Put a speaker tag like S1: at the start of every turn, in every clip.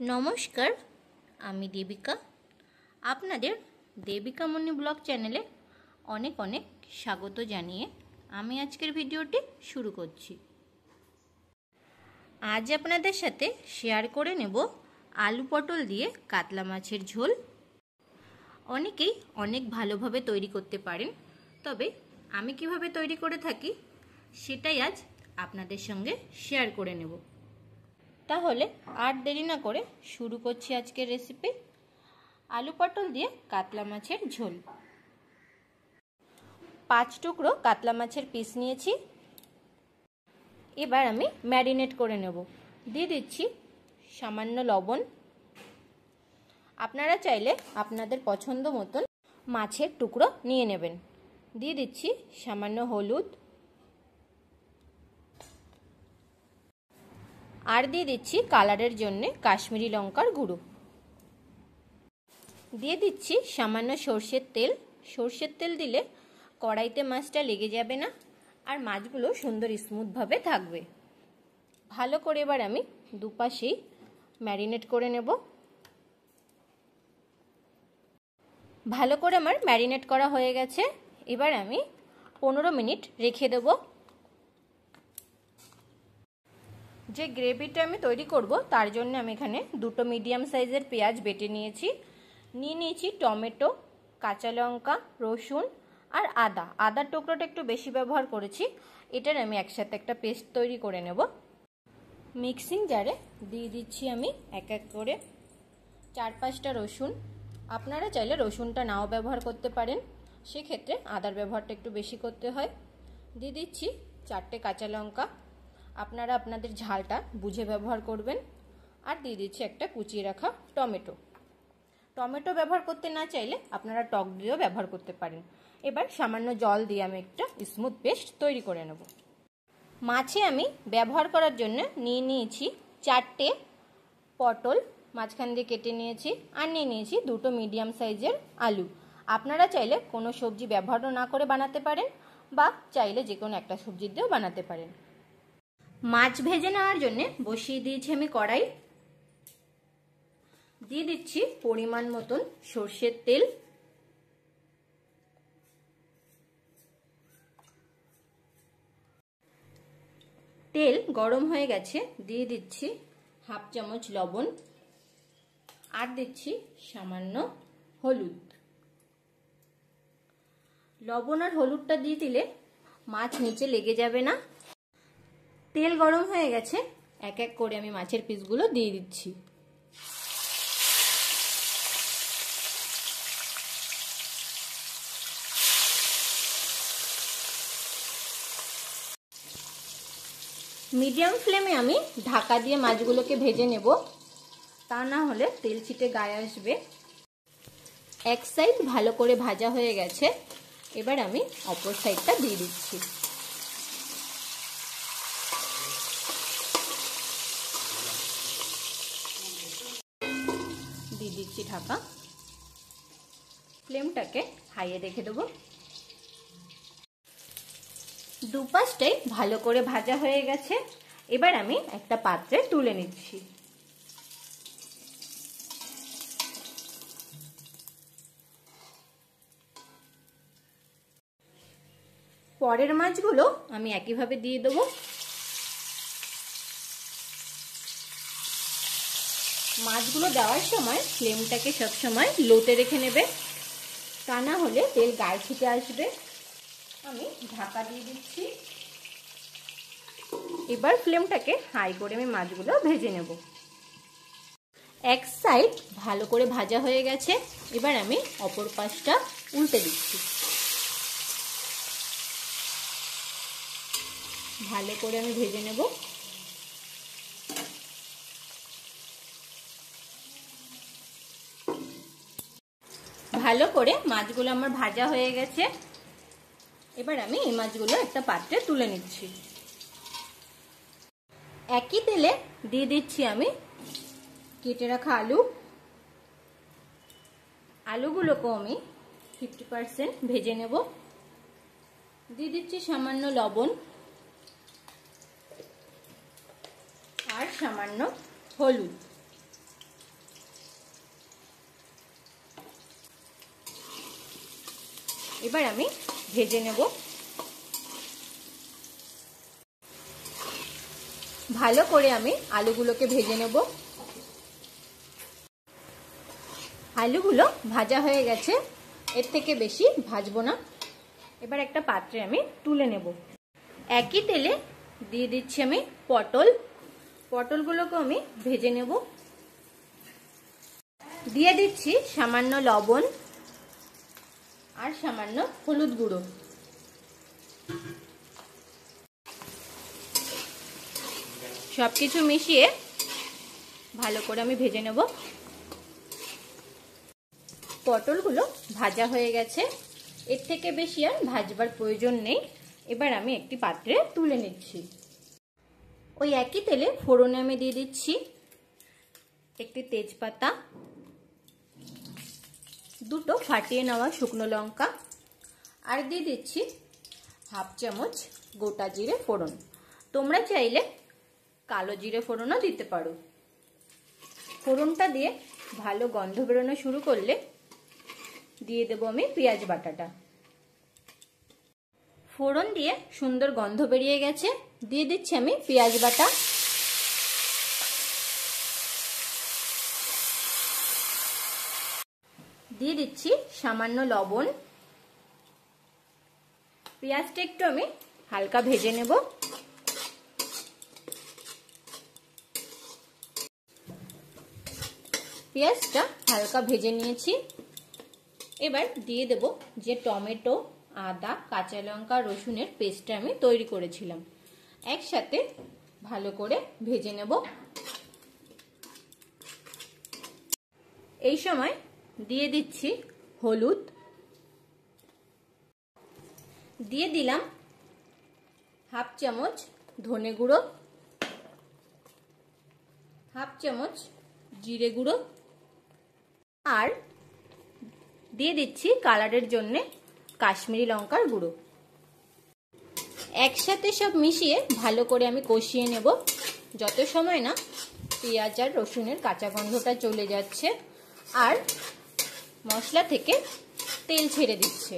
S1: নমস্কার, আমি দেবিকা। আপনাদের দেবিকা মনি ব্লগ চ্যানেলে অনেক অনেক স্বাগত জানিয়ে আমি আজকের ভিডিওটি শুরু করছি। আজ আপনাদের সাথে শেয়ার করে নেব আলু পটল দিয়ে কাতলা মাছের ঝোল। অনেকেই অনেক ভালোভাবে তৈরি করতে পারেন, তবে আমি কিভাবে তৈরি করে থাকি সেটাই আজ আপনাদের সঙ্গে শেয়ার করে নেব। তাহলে আর দেরি না করে শুরু করছি আজকের রেসিপি, আলু পটল দিয়ে কাতলা মাছের ঝোল। 5 টুকরো কাতলা মাছের পিস নিয়েছি। এবার আমি ম্যারিনেট করে নেব। দিয়ে দিচ্ছি সামান্য লবণ। আপনারা চাইলে আপনাদের পছন্দ মতন মাছের টুকরো নিয়ে নেবেন। দিয়ে দিচ্ছি সামান্য হলুদ, আর দিয়ে দিচ্ছি কালারের জন্য কাশ্মীরি লঙ্কার গুঁড়ো। দিয়ে দিচ্ছি সামান্য সর্ষের তেল। সর্ষের তেল দিলে কড়াইতে মাছটা লেগে যাবে না, আর মাছগুলো সুন্দর স্মুথভাবে থাকবে। ভালো করে এবার আমি দুপাশেই ম্যারিনেট করে নেব। ভালো করে আমার ম্যারিনেট করা হয়ে গেছে। এবার আমি 15 মিনিট রেখে দেব। যে গ্রেভিটা আমি তৈরি করব তার জন্য আমি এখানে 2টো মিডিয়াম সাইজের পেঁয়াজ বেটে নিয়েছি। নিয়েছি টমেটো, কাঁচা লঙ্কা, রসুন আর আদা। আদার টুকরোটা একটু বেশি ব্যবহার করেছি। এটার আমি একসাথে একটা পেস্ট তৈরি করে নেব। মিক্সিং জারে দিয়ে দিচ্ছি আমি এক এক করে 4-5টা রসুন। আপনারা চাইলে রসুনটা নাও ব্যবহার করতে পারেন, সেক্ষেত্রে আদার ব্যবহারটা একটু বেশি করতে হয়। দিয়ে দিচ্ছি 4টে কাঁচা লঙ্কা। আপনারা আপনাদের ঝালটা বুঝে ব্যবহার করবেন। আর দিয়ে দিচ্ছি একটা কুচিয়ে রাখা টমেটো। টমেটো ব্যবহার করতে না চাইলে আপনারা টক দিয়েও ব্যবহার করতে পারেন। এবার সামান্য জল দিয়ে আমি একটা স্মুথ পেস্ট তৈরি করে নেব। মাছে আমি ব্যবহার করার জন্য নিয়েছি 4টে পটল, মাঝখান দিয়ে কেটে নিয়েছি। আর নিয়েছি 2টো মিডিয়াম সাইজের আলু। আপনারা চাইলে কোনো সবজি ব্যবহারও না করে বানাতে পারেন, বা চাইলে যে কোনো একটা সবজি দিয়েও বানাতে পারেন। মাছ ভেজে নেওয়ার জন্য বসিয়ে দিয়েছি আমি কড়াই। দিয়ে দিচ্ছি পরিমাণ মতন সর্ষের তেল। তেল গরম হয়ে গেছে। দিয়ে দিচ্ছি 1/2 চামচ লবণ, আর দিচ্ছি সামান্য হলুদ। লবণ আর হলুদটা দিয়ে দিলে মাছ নিচে লেগে যাবে না। তেল গরম হয়ে গেছে। এক এক করে আমি মাছের পিসগুলো দিয়ে দিচ্ছি। মিডিয়াম ফ্লেমে আমি ঢাকা দিয়ে মাছগুলোকে ভেজে নেব, তা না হলে তেল ছিটে গায়ে আসবে। এক সাইড ভালো করে ভাজা হয়ে গেছে। এবার আমি অপর সাইডটা দিয়ে দিচ্ছি। দিয়ে দিচ্ছি ঢাকা। ফ্লেমটাকে হাইয়ে রেখে দেবো। দুপাশটাই ভালো করে ভাজা হয়ে গেছে। এবার আমি একটা পাত্রে তুলে নিচ্ছি। পরের মাছগুলো আমি একইভাবে দিয়ে দেবো। মাছগুলো দেওয়ার সময় ফ্লেমটাকে সবসময় লোতে রেখে নেবে, তা না হলে তেল গায়ে ছিটে আসবে। আমি ঢাকা দিয়ে দিচ্ছি। এবার ফ্লেমটাকে হাই করে আমি মাছগুলো ভেজে নেব। এক সাইড ভালো করে ভাজা হয়ে গেছে। এবার আমি অপর পাশটা উল্টে দিচ্ছি। ভালো করে আমি ভেজে নেব। ভালো করে মাছগুলো আমার ভাজা হয়ে গেছে। এবার আমি এই মাছগুলো একটা পাত্রে তুলে নিচ্ছি। একই তেলে দিয়ে দিচ্ছি আমি কেটে রাখা আলু। আলুগুলোকেও আমি 50% ভেজে নেব। দিয়ে দিচ্ছি সামান্য লবণ আর সামান্য হলুদ। এবার আমি ভেজে নেব। ভালো করে আমি আলুগুলোকে ভেজে নেব। আলুগুলো ভাজা হয়ে গেছে, এর থেকে বেশি ভাজবো না। এবার একটা পাত্রে আমি তুলে নেব। একই তেলে দিয়ে দিচ্ছি আমি পটলগুলোকে আমি ভেজে নেব। দিয়ে দিচ্ছি সামান্য লবণ আর সামান্য হলুদ গুঁড়ো। সবকিছু মিশিয়ে ভালো করে আমি ভেজে নেব। পটলগুলো ভাজা হয়ে গেছে, এর থেকে বেশি আর ভাজবার প্রয়োজন নেই। এবার আমি একটি পাত্রে তুলে নিচ্ছি। ওই একই তেলে ফোড়নে আমি দিয়ে দিচ্ছি একটি তেজপাতা, দুটো ফাটিয়ে নেওয়া শুকনো লঙ্কা, আর দিয়ে দিচ্ছি হাফ চামচ গোটা জিরে ফোড়ন। তোমরা চাইলে কালো জিরে ফোড়নও দিতে পারো। ফোড়নটা দিয়ে ভালো গন্ধ বেরোনো শুরু করলে দিয়ে দেবো আমি পেঁয়াজ বাটাটা। ফোড়ন দিয়ে সুন্দর গন্ধ বেরিয়ে গেছে, দিয়ে দিচ্ছি আমি পেঁয়াজ বাটা। দিয়ে দিচ্ছি সামান্য লবণ। পেঁয়াজটা একটু আমি হালকা ভেজে নেব। পেঁয়াজটা হালকা ভেজে নিয়েছি। এবার দিয়ে দেব যে টমেটো, আদা, কাঁচা লঙ্কা, রসুনের পেস্টটা আমি তৈরি করেছিলাম, একসাথে ভালো করে ভেজে নেব। এই সময় দিয়ে দিচ্ছি হলুদ, দিয়ে দিলাম হাফ চামচ ধনে গুঁড়ো, হাফ চামচ জিরে গুঁড়ো, আর দিয়ে দিচ্ছি কালারের জন্য কাশ্মীরি লঙ্কার গুঁড়ো। একসাথে সব মিশিয়ে ভালো করে আমি কষিয়ে নেব, যত সময় না পেঁয়াজ আর রসুনের কাঁচা গন্ধটা চলে যাচ্ছে আর মশলা থেকে তেল ছেড়ে দিচ্ছে।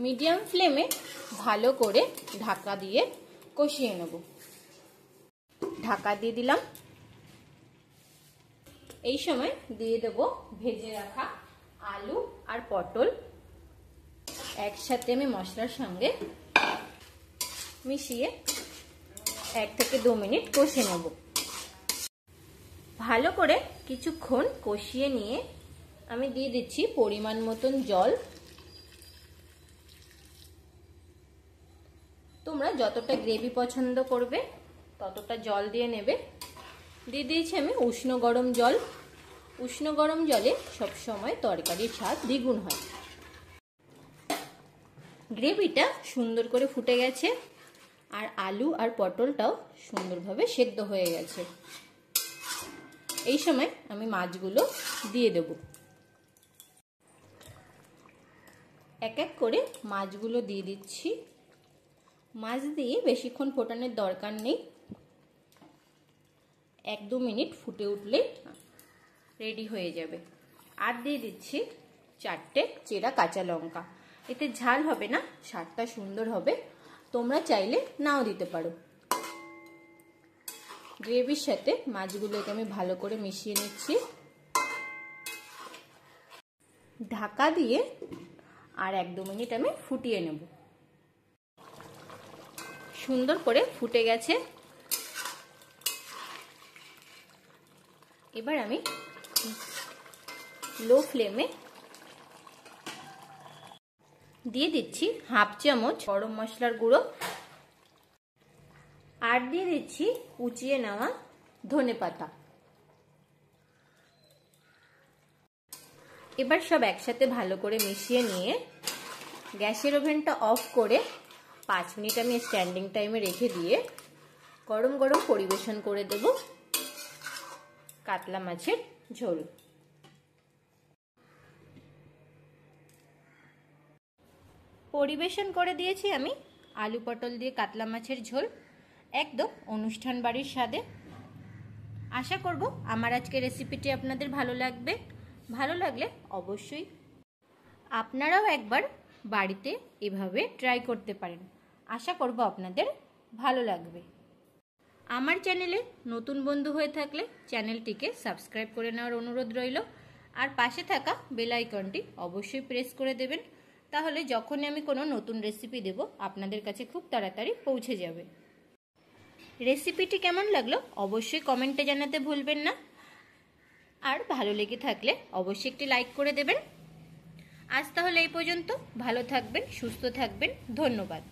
S1: মিডিয়াম ফ্লেমে ভালো করে ঢাকা দিয়ে কষিয়ে নেব। ঢাকা দিয়ে দিলাম। এই সময় দিয়ে দেব ভেজে রাখা আলু আর পটল, একসাথে আমি মশলার সঙ্গে মিশিয়ে 1 থেকে 2 মিনিট কষিয়ে নেব। ভালো করে কিছুক্ষণ কষিয়ে নিয়ে আমি দিয়ে দিচ্ছি পরিমাণ মতন জল। তোমরা যতটা গ্রেভি পছন্দ করবে ততটা জল দিয়ে নেবে। দিয়ে দিয়েছি আমি উষ্ণ গরম জল। উষ্ণ গরম জলে সবসময় তরকারির স্বাদ দ্বিগুণ হয়। গ্রেভিটা সুন্দর করে ফুটে গেছে আর আলু আর পটলটাও সুন্দরভাবে সেদ্ধ হয়ে গেছে। এই সময় আমি মাছগুলো দিয়ে দেব। এক এক করে মাছগুলো দিয়ে দিচ্ছি। মাছ দিয়ে বেশিক্ষণ ফোটানোর দরকার নেই, 1-2 মিনিট ফুটে উঠলে রেডি হয়ে যাবে। আর দিয়ে দিচ্ছি 4টে চেরা কাঁচা লঙ্কা। এতে ঝাল হবে না, স্বাদটা সুন্দর হবে। তোমরা চাইলে নাও দিতে পারো। গ্রেভির সাথে মাছগুলোকে আমি ভালো করে মিশিয়ে নিচ্ছি। ঢাকা দিয়ে আর 1-2 মিনিট আমি ফুটিয়ে নেব। সুন্দর করে ফুটে গেছে। এবার আমি লো ফ্লেমে দিয়ে দিচ্ছি হাফ চামচ গরম মশলার গুঁড়ো, আর দিয়ে দিচ্ছি কুচিয়ে নেওয়া ধনেপাতা। এবার সব একসাথে ভালো করে মিশিয়ে নিয়ে গ্যাসের ওভেনটা অফ করে 5 মিনিট আমি স্ট্যান্ডিং টাইমে রেখে দিয়ে গরম গরম পরিবেশন করে দেব কাতলা মাছের ঝোল। পরিবেশন করে দিয়েছি আমি আলু পটল দিয়ে কাতলা মাছের ঝোল, একদম অনুষ্ঠান বাড়ির স্বাদে। আশা করব আমার আজকের রেসিপিটি আপনাদের ভালো লাগবে। ভালো লাগলে অবশ্যই আপনারাও একবার বাড়িতে এভাবে ট্রাই করতে পারেন। আশা করব আপনাদের ভালো লাগবে। আমার চ্যানেলে নতুন বন্ধু হয়ে থাকলে চ্যানেলটিকে সাবস্ক্রাইব করে নেওয়ার অনুরোধ রইল। আর পাশে থাকা বেল আইকনটি অবশ্যই প্রেস করে দেবেন, তাহলে যখনই আমি কোনো নতুন রেসিপি দেব আপনাদের কাছে খুব তাড়াতাড়ি পৌঁছে যাবে। রেসিপিটি কেমন লাগলো অবশ্যই কমেন্টে জানাতে ভুলবেন না। আর ভালো লেগে থাকলে অবশ্যই একটি লাইক করে দেবেন। আজ তাহলে এই পর্যন্ত। ভালো থাকবেন, সুস্থ থাকবেন। ধন্যবাদ।